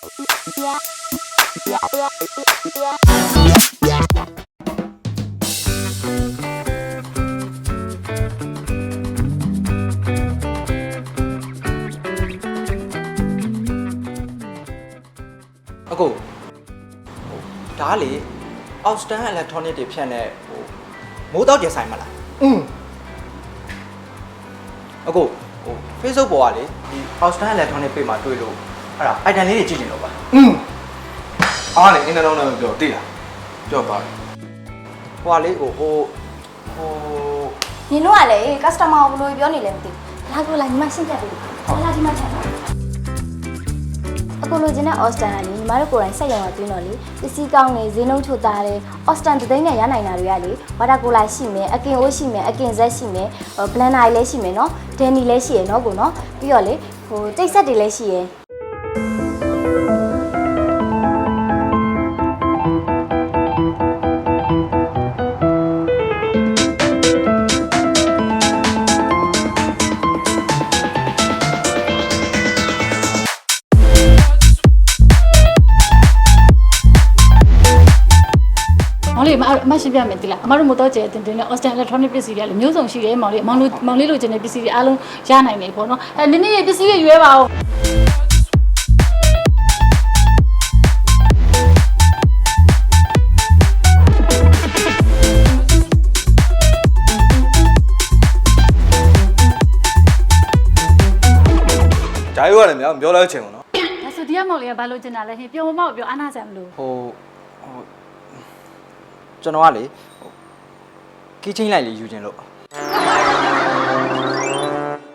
အခုဒါလေအောက်စတန်အီလက်ထရောနစ်တွေဖြန့်တဲ့မိုးတောက်ကျဆိုင်မလားအခုFacebook ပေါ်ကလေဒီအောက်စတန်အီလက်ထရောနစ်ပေမှာတွေ့လို့အဲ့ဒါ item လေးတွေကြည့်ကျင်တော့ပါအားလေအင်းနှလုံးနဲ့ပြောသိလားပြောပါလေ ဟိုကလေဟိုညီတို့ကလေ customer ကိုဘယ်လိုပြောနေလဲမသိဘူးလာကိုလာညီမရှင်းပြပေးလာဒီမှာချက်အခုလိုချင်တဲ့ Austin ကလေညီမတို့ကိုယ်တိုင်စက်ရုံကတွင်းတော့လေပစ္စည်းကောင်းနေဈေးနှုန်းချိုသားတယ် Austin တသိန်းနဲ့ရနိုင်တာတွေကလေဝါတာကိုလာရှိမယ်အကင်အိုးရှိမယ်အကင်ဇက်ရှိမယ်ဘလန်နာလည်းရှိမယ်နော်ဒန်နီလည်းရှိရနော်ကိုနော်ပြီးတော့လေတိတ်ဆက်တွေလည်းရှိရအမရှင်းပြမယ်တိလားအမတို့မတော်ကျဲတင်တဲ့ Austin Electronic ပစ္စည်းတွေလည်းမျိုးစုံရှိတယ်မောင်လေးမောင်လေးလိုချင်တဲ့ပစ္စည်းတွေအားလုံးရနိုင်တယ်ပေါ့နော်နင်းနေပစ္စည်းတွေရွေးပါဦးဂျာယိုကလည်းမြောက်ပြောလိုက်ချင်ပါတော့ဒါဆိုဒီကမောင်လေးကဘာလို့ကျင်တာလဲဟင်ပြောမမပြောအားနာစရာမလိုကျွန်တော်ကလေကီးချင်းလိုက်လေးယူခြင်းလို့